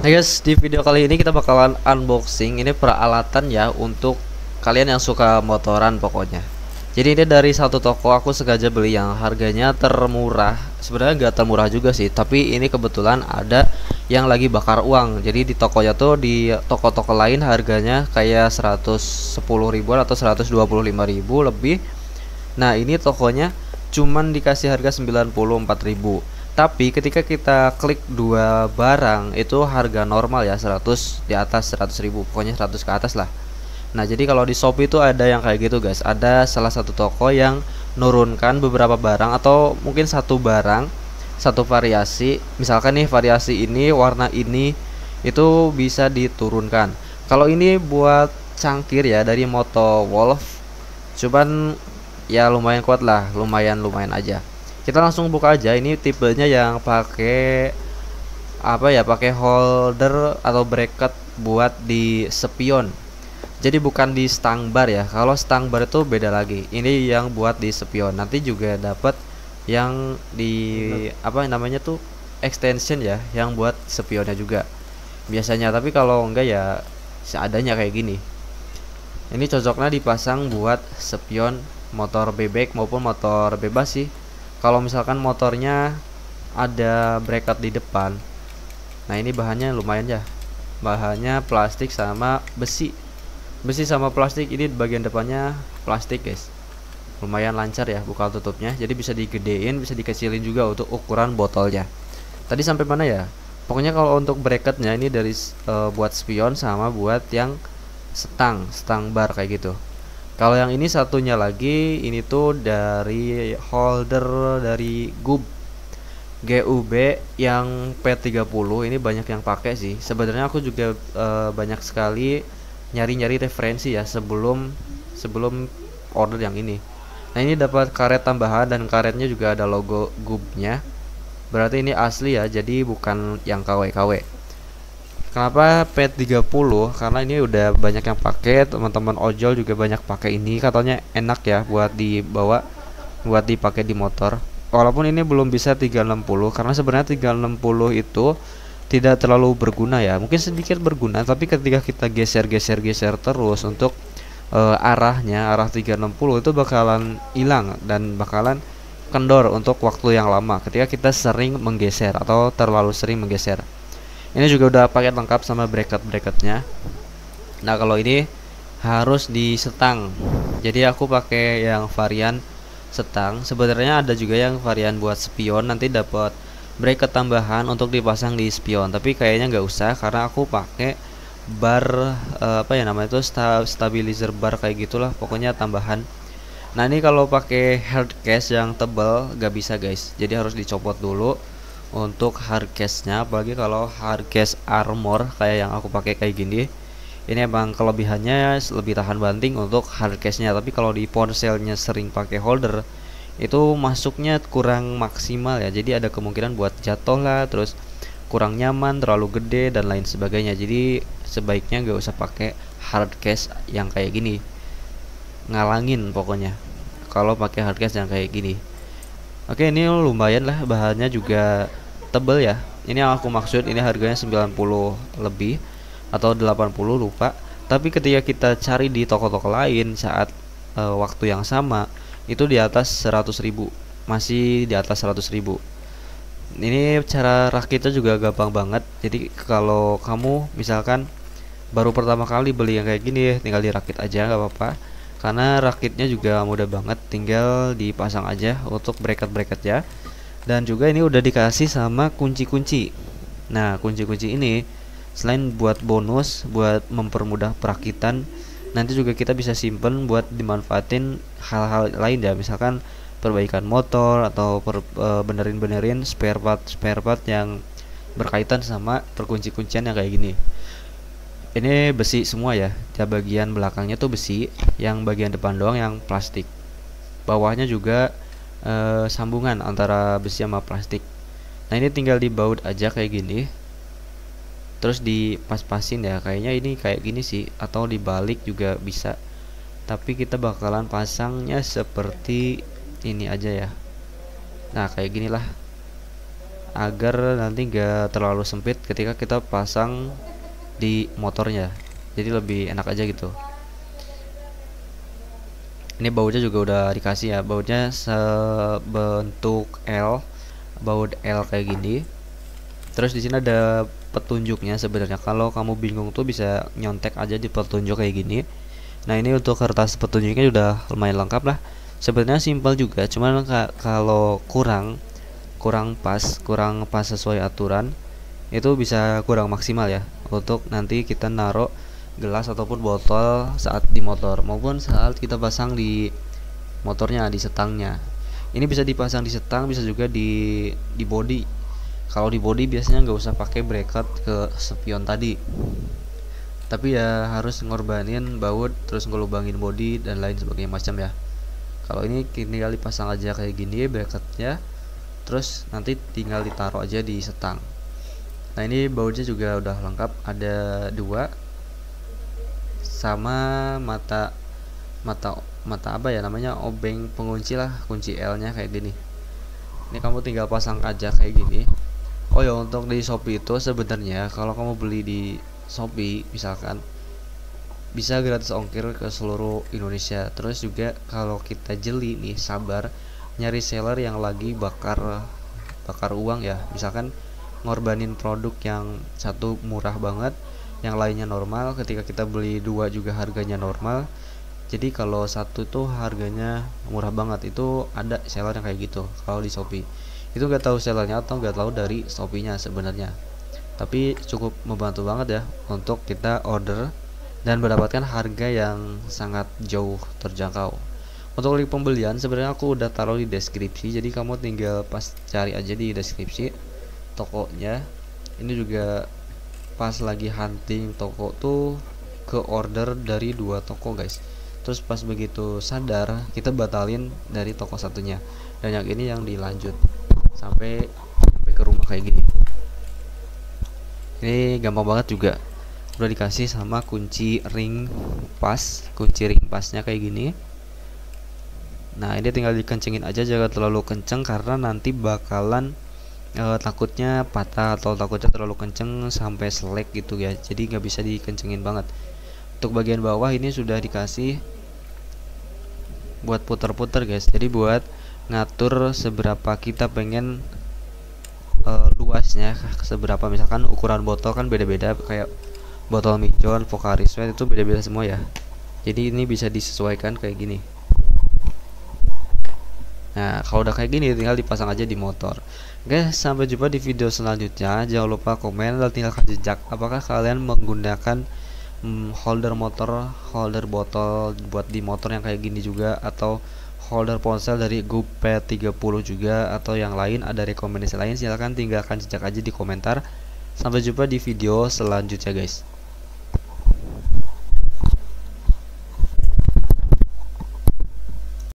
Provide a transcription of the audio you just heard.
Nah guys, di video kali ini kita bakalan unboxing ini peralatan ya untuk kalian yang suka motoran pokoknya. Jadi ini dari satu toko, aku sengaja beli yang harganya termurah. Sebenarnya nggak termurah juga sih, tapi ini kebetulan ada yang lagi bakar uang. Jadi di tokonya tuh, di toko-toko lain harganya kayak 110 ribuan atau 125 ribu lebih. Nah ini tokonya cuman dikasih harga 94 ribu. Tapi ketika kita klik dua barang itu harga normal ya, 100 di atas 100 ribu, pokoknya 100 ke atas lah. Nah jadi kalau di Shopee itu ada yang kayak gitu guys, ada salah satu toko yang nurunkan beberapa barang atau mungkin satu barang, satu variasi. Misalkan nih variasi ini, warna ini itu bisa diturunkan. Kalau ini buat cangkir ya dari Moto Wolf, cuman ya lumayan kuat lah, lumayan aja. Kita langsung buka aja. Ini tipenya yang pakai apa ya, pakai holder atau bracket buat di spion. Jadi bukan di stang bar ya. Kalau stang bar itu beda lagi. Ini yang buat di spion. Nanti juga dapat yang di apa namanya tuh, extension ya, yang buat spionnya juga biasanya. Tapi kalau enggak ya seadanya kayak gini. Ini cocoknya dipasang buat spion motor bebek maupun motor bebas sih. Kalau misalkan motornya ada bracket di depan, nah ini bahannya lumayan ya, bahannya plastik sama besi. Besi sama plastik, ini bagian depannya plastik guys. Lumayan lancar ya buka tutupnya, jadi bisa digedein, bisa dikecilin juga untuk ukuran botolnya. Tadi sampai mana ya? Pokoknya kalau untuk bracketnya ini dari buat spion sama buat yang stang bar kayak gitu. Kalau yang ini satunya lagi, ini tuh dari holder dari GUB yang P30. Ini banyak yang pakai sih. Sebenarnya aku juga banyak sekali nyari-nyari referensi ya sebelum order yang ini. Nah ini dapat karet tambahan dan karetnya juga ada logo GUB-nya. Berarti ini asli ya, jadi bukan yang KW-KW. Kenapa P30? Karena ini udah banyak yang pakai, teman-teman ojol juga banyak pakai ini, katanya enak ya buat dibawa, buat dipakai di motor. Walaupun ini belum bisa 360, karena sebenarnya 360 itu tidak terlalu berguna ya. Mungkin sedikit berguna, tapi ketika kita geser terus untuk arahnya, arah 360 itu bakalan hilang dan bakalan kendor untuk waktu yang lama ketika kita sering menggeser atau terlalu sering menggeser. Ini juga udah paket lengkap sama bracket-bracketnya. Nah kalau ini harus di setang, jadi aku pakai yang varian setang. Sebenarnya ada juga yang varian buat spion, nanti dapat bracket tambahan untuk dipasang di spion, tapi kayaknya nggak usah karena aku pakai bar apa ya namanya itu, stabilizer bar kayak gitulah pokoknya tambahan. Nah ini kalau pakai hardcase yang tebal nggak bisa guys, jadi harus dicopot dulu untuk hardcase-nya. Apalagi kalau hardcase armor kayak yang aku pakai kayak gini, ini emang kelebihannya lebih tahan banting untuk hardcase-nya. Tapi kalau di ponselnya sering pakai holder, itu masuknya kurang maksimal ya, jadi ada kemungkinan buat jatuh lah, terus kurang nyaman, terlalu gede dan lain sebagainya. Jadi sebaiknya nggak usah pakai hardcase yang kayak gini, ngalangin pokoknya kalau pakai hardcase yang kayak gini. Oke, ini lumayan lah, bahannya juga tebel ya. Ini yang aku maksud, ini harganya 90 lebih atau 80 lupa. Tapi ketika kita cari di toko-toko lain saat waktu yang sama, itu di atas 100 ribu, masih di atas 100 ribu. Ini cara rakitnya juga gampang banget. Jadi kalau kamu misalkan baru pertama kali beli yang kayak gini, tinggal dirakit aja nggak apa-apa, karena rakitnya juga mudah banget, tinggal dipasang aja untuk bracket-bracketnya. Dan juga ini udah dikasih sama kunci-kunci. Nah kunci-kunci ini selain buat bonus, buat mempermudah perakitan, nanti juga kita bisa simpen buat dimanfaatin hal-hal lain ya, misalkan perbaikan motor atau benerin spare part yang berkaitan sama perkunci-kuncian yang kayak gini. Ini besi semua ya, bagian belakangnya tuh besi, yang bagian depan doang yang plastik. Bawahnya juga sambungan antara besi sama plastik. Nah ini tinggal dibaut aja kayak gini, terus dipas-pasin ya, kayaknya ini kayak gini sih, atau dibalik juga bisa. Tapi kita bakalan pasangnya seperti ini aja ya. Nah kayak gini lah. agar nanti nggak terlalu sempit ketika kita pasang di motornya, jadi lebih enak aja gitu. Ini bautnya juga udah dikasih ya, bautnya sebentuk L, baut L kayak gini. Terus di sini ada petunjuknya. Sebenarnya kalau kamu bingung tuh bisa nyontek aja di petunjuk kayak gini. Nah ini untuk kertas petunjuknya udah lumayan lengkap lah. Sebenarnya simpel juga, cuman kalau kurang pas sesuai aturan itu bisa kurang maksimal ya, untuk nanti kita naruh gelas ataupun botol saat di motor maupun saat kita pasang di motornya, di setangnya. Ini bisa dipasang di setang, bisa juga di body. Kalau di body biasanya nggak usah pakai bracket ke spion tadi, tapi ya harus ngorbanin baut, terus ngelubangin body dan lain sebagainya macam ya. Kalau ini tinggal dipasang aja kayak gini bracketnya, terus nanti tinggal ditaruh aja di setang. Nah ini bautnya juga udah lengkap, ada dua sama mata mata mata apa ya namanya, obeng pengunci lah, kunci L nya kayak gini. Ini kamu tinggal pasang aja kayak gini. Oh ya, untuk di Shopee itu sebenarnya kalau kamu beli di Shopee misalkan bisa gratis ongkir ke seluruh Indonesia. Terus juga kalau kita jeli nih, sabar nyari seller yang lagi bakar uang ya, misalkan ngorbanin produk yang satu murah banget, yang lainnya normal. Ketika kita beli dua juga harganya normal, jadi kalau satu tuh harganya murah banget. Itu ada seller yang kayak gitu kalau di Shopee. Itu gak tahu sellernya atau gak tahu dari Shopee-nya sebenarnya, tapi cukup membantu banget ya untuk kita order dan mendapatkan harga yang sangat jauh terjangkau. Untuk link pembelian sebenarnya aku udah taruh di deskripsi, jadi kamu tinggal pas cari aja di deskripsi tokonya. Ini juga pas lagi hunting toko tuh ke order dari dua toko guys, terus pas begitu sadar kita batalin dari toko satunya, dan yang ini yang dilanjut sampai ke rumah kayak gini. Ini gampang banget juga, udah dikasih sama kunci ring pasnya kayak gini. Nah ini tinggal dikencengin aja, jangan terlalu kenceng karena nanti bakalan takutnya patah atau takutnya terlalu kenceng sampai selek gitu ya, jadi nggak bisa dikencengin banget. Untuk bagian bawah ini sudah dikasih buat puter-puter guys, jadi buat ngatur seberapa kita pengen luasnya, seberapa. Misalkan ukuran botol kan beda-beda, kayak botol Mijon, Pocari Sweat itu beda-beda semua ya, jadi ini bisa disesuaikan kayak gini. Nah kalau udah kayak gini tinggal dipasang aja di motor. Guys, sampai jumpa di video selanjutnya. Jangan lupa komen dan tinggalkan jejak apakah kalian menggunakan holder holder botol buat di motor yang kayak gini juga, atau holder ponsel dari GoPro 30 juga, atau yang lain. Ada rekomendasi lain silahkan tinggalkan jejak aja di komentar. Sampai jumpa di video selanjutnya guys.